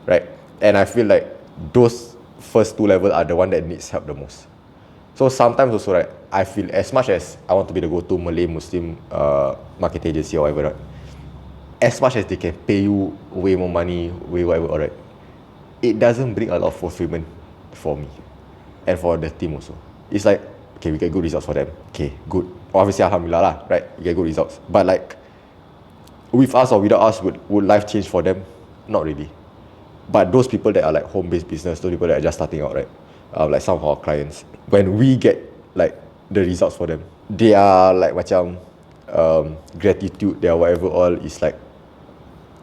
right? And I feel like those first 2 levels are the one that needs help the most. So sometimes also, right, I feel as much as I want to be the go-to Malay Muslim market agency or whatever, right, as much as they can pay you way more money, way whatever, alright, it doesn't bring a lot of fulfillment for me and for the team also. It's like, okay, we get good results for them. Okay, good. Obviously, alhamdulillah lah, right? We get good results. But like, with us or without us, would life change for them? Not really. But those people that are like home-based business, those people that are just starting out, right? Like some of our clients, when we get like the results for them, they are like macam gratitude, their whatever all is like,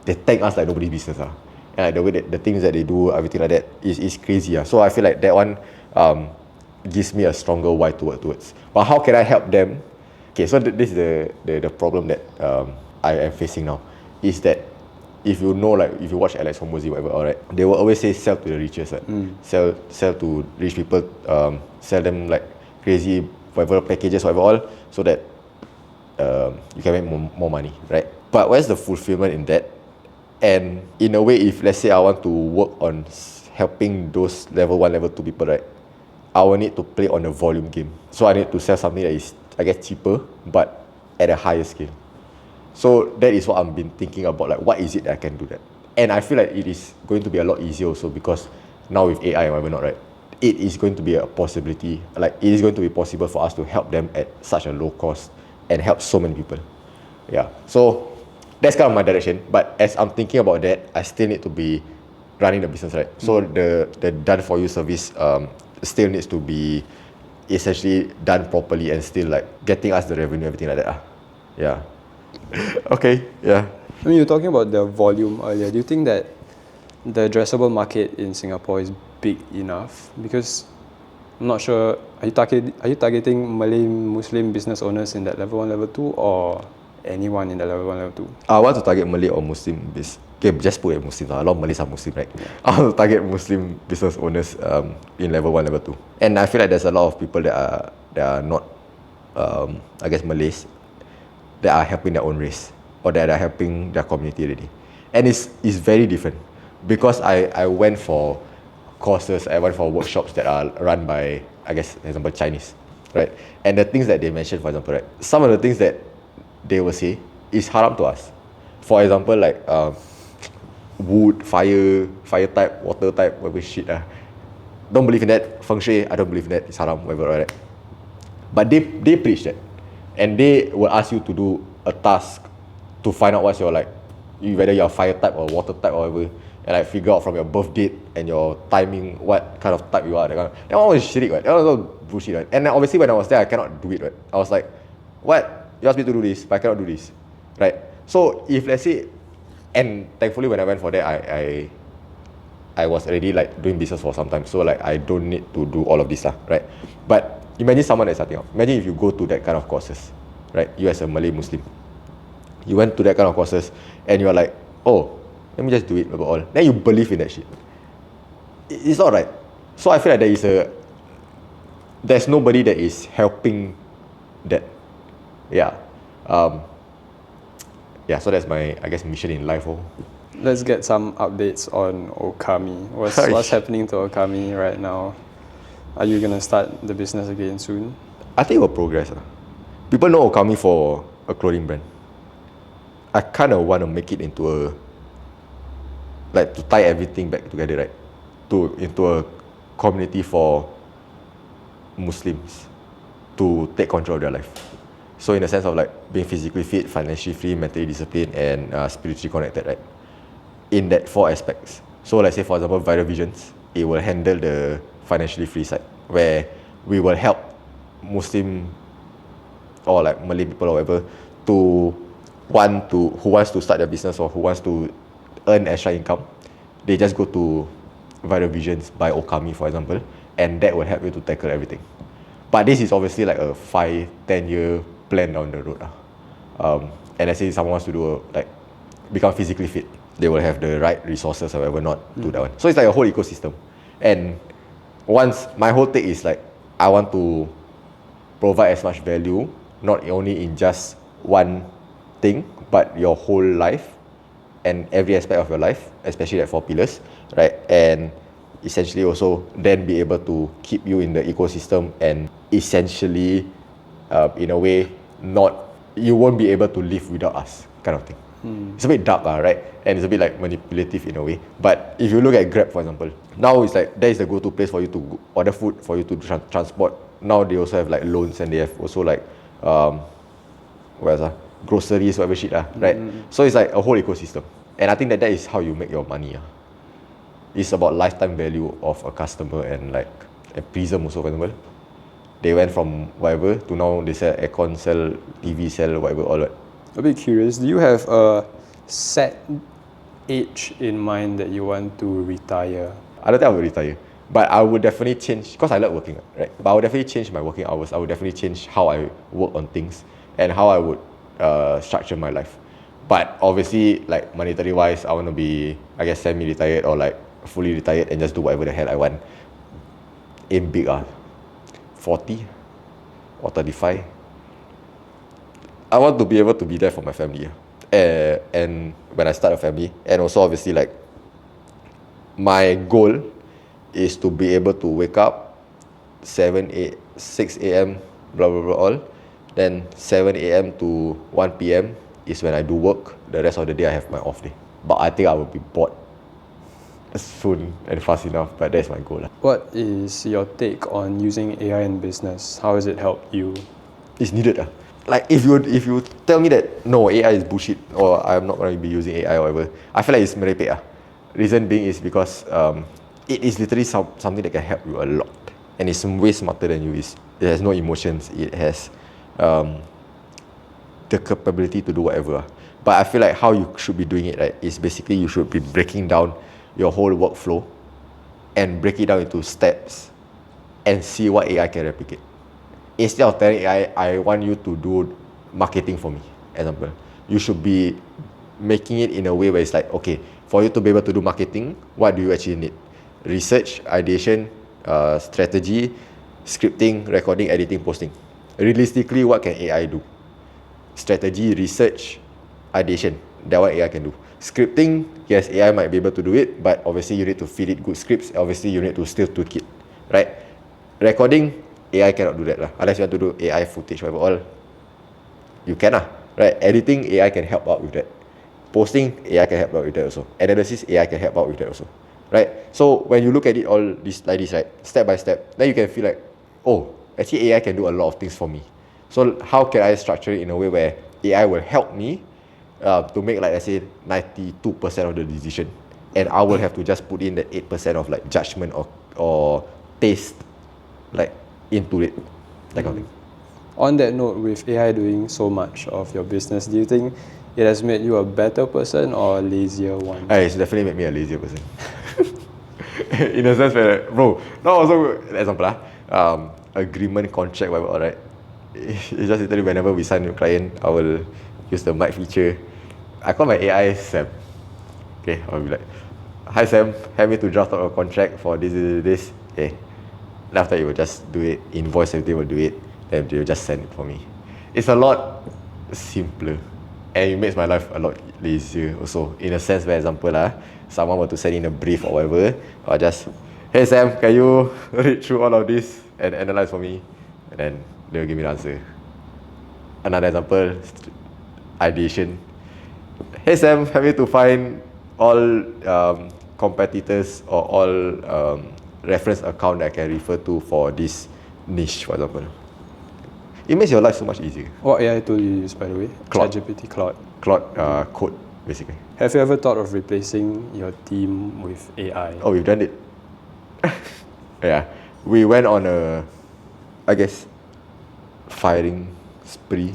they thank us like nobody's business and like the way that the things that they do, everything like that is crazy So I feel like that one gives me a stronger why to work towards. But how can I help them? Okay, so this is the problem that I am facing now, is that if you know, like if you watch Alex Hormozy, whatever, alright, they will always say sell to the richest, right? Sell to rich people, sell them like crazy whatever packages, whatever all, so that you can make more money, right? But where's the fulfillment in that? And in a way, if let's say I want to work on helping those level 1, level 2 people, right, I will need to play on a volume game. So I need to sell something that is, I guess, cheaper, but at a higher scale. So that is what I've been thinking about, like what is it that I can do that? And I feel like it is going to be a lot easier also, because now with AI and whatever not, right, it is going to be a possibility, like it is going to be possible for us to help them at such a low cost and help so many people. Yeah, so that's kind of my direction. But as I'm thinking about that, I still need to be running the business, right? So the done for you service still needs to be essentially done properly and still like getting us the revenue, everything like that. Yeah. Okay. Yeah. I mean, you're talking about the volume earlier. Do you think that the addressable market in Singapore is big enough? Because I'm not sure. Are you targeting Malay Muslim business owners in that level 1, level 2, or anyone in the level 1, level 2? I want to target Malay or Muslim okay, just put a Muslim. A lot of Malays are Muslim, right? I want to target Muslim business owners in level 1, level 2. And I feel like there's a lot of people that are not, I guess, Malays, that are helping their own race or that are helping their community already. And it's very different, because I went for courses, I went for workshops that are run by, I guess, for example, Chinese, right? And the things that they mentioned, for example, right, some of the things that they will say is haram to us. For example, like wood, fire type, water type, whatever shit. Don't believe in that. Feng Shui, I don't believe in that. It's haram, whatever, right? But they preach that. And they will ask you to do a task to find out what's your like, whether you're fire type or water type or whatever, and like figure out from your birth date and your timing what kind of type you are. That one was shit, right? That one was bullshit, right? And obviously when I was there, I cannot do it, right? I was like, what? You asked me to do this, but I cannot do this, right? So if let's say, and thankfully when I went for that, I was already like doing business for some time, so like I don't need to do all of this, right? But imagine someone that's starting out. Imagine if you go to that kind of courses, right? You as a Malay Muslim, you went to that kind of courses and you're like, oh, let me just do it, about all. Then you believe in that shit. It's not right. So I feel like there's nobody that is helping that. Yeah. Yeah, so that's my, I guess, mission in life. Let's get some updates on Okami. What's happening to Okami right now? Are you gonna start the business again soon? I think it will progress. People know Okami for a clothing brand. I kind of want to make it into a, like, to tie everything back together, right? Into a community for Muslims to take control of their life. So in the sense of like being physically fit, financially free, mentally disciplined, and spiritually connected, right? In that 4 aspects. So let's say, for example, Viral Visions, it will handle the financially free side, where we will help Muslim or like Malay people or whatever who wants to start their business or who wants to earn extra income. They just go to Viral Visions by Okami, for example, and that will help you to tackle everything. But this is obviously like a 5-10 year plan down the road. And let's say someone wants to become physically fit, they will have the right resources or whatever not to that one. So it's like a whole ecosystem. And my whole take is like, I want to provide as much value, not only in just one thing, but your whole life and every aspect of your life, especially like 4 pillars, right? And essentially also then be able to keep you in the ecosystem and essentially, in a way, you won't be able to live without us, kind of thing. It's a bit dark, right? And it's a bit like manipulative in a way. But if you look at Grab, for example, now it's like that is the go-to place for you to order food, for you to transport. Now they also have like loans, and they have also like what else, groceries, whatever shit, right? So it's like a whole ecosystem, and I think that is how you make your money. It's about lifetime value of a customer, and like a Prism also, for example. They went from whatever to now they sell aircon, sell TV, sell whatever, all that. A bit curious, do you have a set age in mind that you want to retire? I don't think I would retire, but I would definitely change, because I like working, right? But I would definitely change my working hours. I would definitely change how I work on things and how I would structure my life. But obviously, like monetary wise, I want to be, I guess, semi-retired or like fully retired and just do whatever the hell I want. Aim big, 40 or 35. I want to be able to be there for my family, and when I start a family, and also obviously like my goal is to be able to wake up 6 a.m. blah blah blah all, then 7 a.m. to 1 p.m. is when I do work. The rest of the day I have my off day. But I think I will be bored soon and fast enough. But that's my goal. What is your take on using AI in business? How has it helped you? It's needed. Like if you tell me that no, AI is bullshit, or I'm not going to be using AI or whatever, I feel like it's merepek. Reason being is because it is literally something that can help you a lot, and it's way smarter than you. It has no emotions. It has the capability to do whatever. But I feel like how you should be doing it, right, is basically you should be breaking down your whole workflow and break it down into steps and see what AI can replicate. Instead of telling AI, I want you to do marketing for me, example, you should be making it in a way where it's like, okay, for you to be able to do marketing, what do you actually need? Research, ideation, strategy, scripting, recording, editing, posting. Realistically, what can AI do? Strategy, research, ideation. That what AI can do. Scripting, yes, AI might be able to do it, but obviously you need to feed it good scripts. Obviously you need to still tweak it, right? Recording, AI cannot do that unless you want to do AI footage, whatever all. You can right? Editing, AI can help out with that. Posting, AI can help out with that also. Analysis, AI can help out with that also, right? So when you look at it all this like this, right, step by step, then you can feel like, oh, actually AI can do a lot of things for me. So how can I structure it in a way where AI will help me to make, like, let's say 92% of the decision, and I will have to just put in that 8% of like judgment or taste, like, into it, that kind of thing. On that note, with AI doing so much of your business, do you think it has made you a better person or a lazier one? It's definitely made me a lazier person. In a sense where, bro, now also, example, agreement, contract, whatever, alright. It's just literally whenever we sign a client, I will use the mic feature. I call my AI Sam. Okay, I'll be like, hi Sam, help me to draft out a contract for this. Okay. And after it will just do it, invoice everything will do it, then they will just send it for me. It's a lot simpler, and it makes my life a lot lazier also. In a sense, for example, someone were to send in a brief or whatever, I'll just, hey Sam, can you read through all of this and analyze for me? And then they'll give me the answer. Another example, ideation. Hey Sam, help me to find all competitors or all reference account that I can refer to for this niche, for example. It makes your life so much easier. What AI tool you use, by the way? Claude. ChatGPT, Claude. Claude code, basically. Have you ever thought of replacing your team with AI? Oh, we've done it. Yeah, we went on a, I guess, firing spree,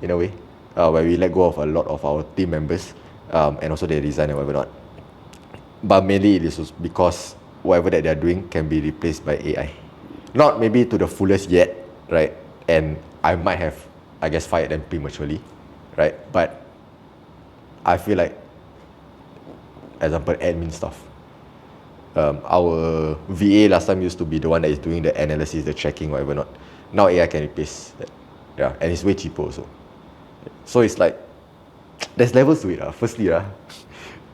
in a way, where we let go of a lot of our team members, and also they resign and whatever not. But mainly it is because whatever that they are doing can be replaced by AI. Not maybe to the fullest yet, right? And I might have, I guess, fired them prematurely, right? But I feel like, example, admin stuff. Our VA last time used to be the one that is doing the analysis, the checking, whatever not. Now AI can replace that. Yeah, and it's way cheaper also. So it's like, there's levels to it. Firstly,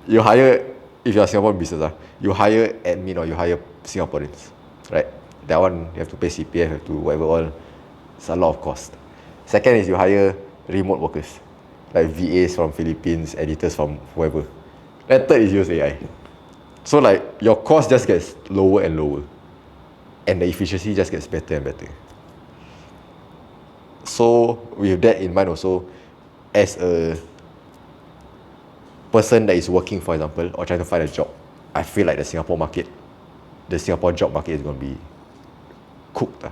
you hire, if you're a Singapore business, you hire admin or you hire Singaporeans, right? That one you have to pay CPF, have to whatever all. It's a lot of cost. Second is you hire remote workers, like VAs from Philippines, editors from whoever. And third is use AI. So like your cost just gets lower and lower, and the efficiency just gets better and better. So with that in mind also, as a person that is working, for example, or trying to find a job, I feel like the Singapore job market is going to be cooked.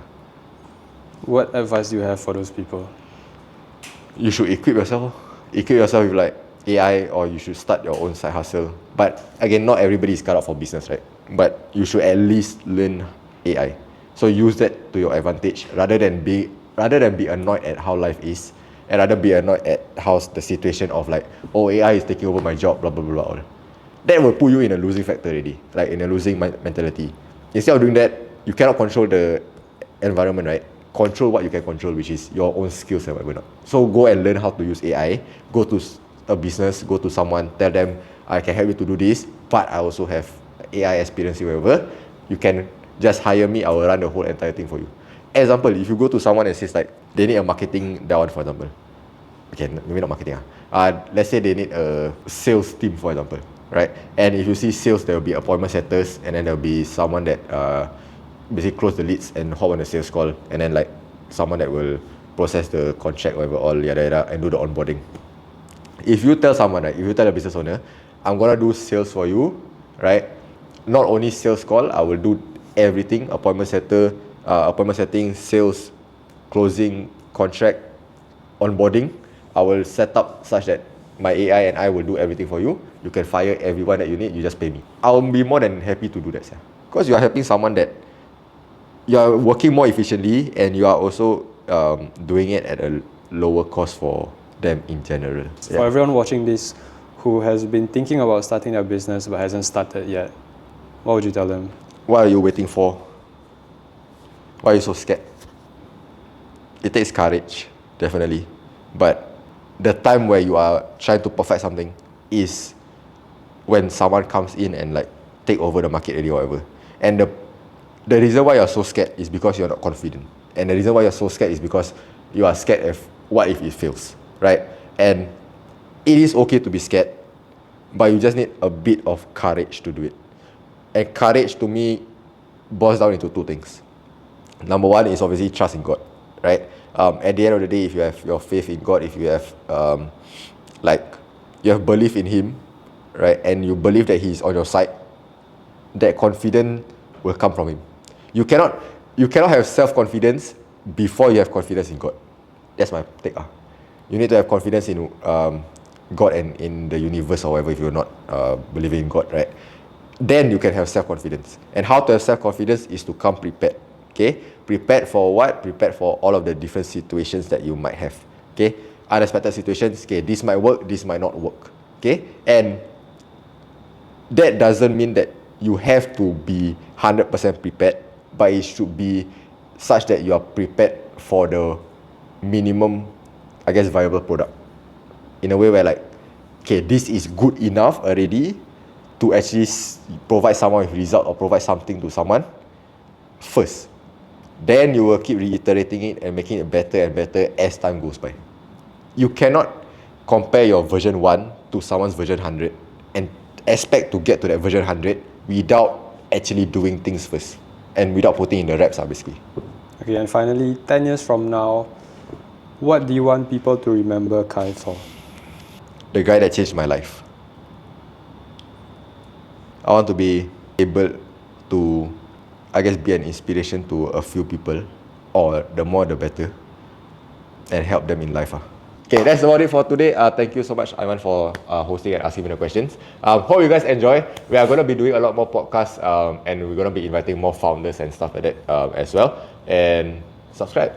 What advice do you have for those people? You should equip yourself with like AI, or you should start your own side hustle. But again, not everybody is cut out for business, right? But you should at least learn AI. So use that to your advantage rather than be annoyed at how life is, and rather be annoyed at how the situation of like, oh, AI is taking over my job, blah blah blah blah. That will put you in a losing factor already, like in a losing mentality. Instead of doing that, you cannot control the environment, right? Control what you can control, which is your own skills and whatever not. So go and learn how to use AI. Go to a business, go to someone, tell them, I can help you to do this, but I also have AI experience, whatever. You can just hire me, I will run the whole entire thing for you. Example, if you go to someone and says like, they need a marketing down, for example. Okay, maybe not marketing. Let's say they need a sales team, for example, right? And if you see sales, there will be appointment setters, and then there will be someone that basically close the leads and hop on the sales call, and then like someone that will process the contract, whatever, all yada yada, and do the onboarding. If you tell someone, right, if you tell a business owner, I'm gonna do sales for you, right? Not only sales call, I will do everything: appointment setting, sales, closing, contract, onboarding. I will set up such that my AI and I will do everything for you. You can fire everyone that you need, you just pay me. I'll be more than happy to do that, sir. Because you are helping someone that you are working more efficiently, and you are also doing it at a lower cost for them in general. For everyone watching this who has been thinking about starting their business but hasn't started yet, what would you tell them? What are you waiting for? Why are you so scared? It takes courage, definitely. But the time where you are trying to perfect something is when someone comes in and like take over the market already or whatever. And the reason why you're so scared is because you're not confident. And the reason why you're so scared is because you are scared of what if it fails, right? And it is okay to be scared, but you just need a bit of courage to do it. And courage to me boils down into two things. Number one is obviously trust in God, right? At the end of the day, if you have your faith in God, if you have you have belief in Him, right, and you believe that He is on your side, that confidence will come from Him. You cannot have self-confidence before you have confidence in God. That's my take. You need to have confidence in God and in the universe or whatever if you're not believing in God, right? Then you can have self-confidence. And how to have self-confidence is to come prepared. Okay? Prepared for what? Prepared for all of the different situations that you might have. Okay? Unexpected situations. Okay, this might work, this might not work. Okay? And that doesn't mean that you have to be 100% prepared, but it should be such that you are prepared for the minimum, I guess, viable product. In a way where like, okay, this is good enough already to actually provide someone with result or provide something to someone first. Then you will keep reiterating it and making it better and better as time goes by. You cannot compare your version 1 to someone's version 100 and expect to get to that version 100 without actually doing things first and without putting in the reps, basically. Okay, and finally, 10 years from now, what do you want people to remember Kai for? The guy that changed my life. I want to be able to, I guess, be an inspiration to a few people, or the more the better, and help them in life. Okay, that's about it for today. Thank you so much, Iman, for hosting and asking me the questions. Hope you guys enjoy. We are going to be doing a lot more podcasts, and we're going to be inviting more founders and stuff like that as well. And subscribe.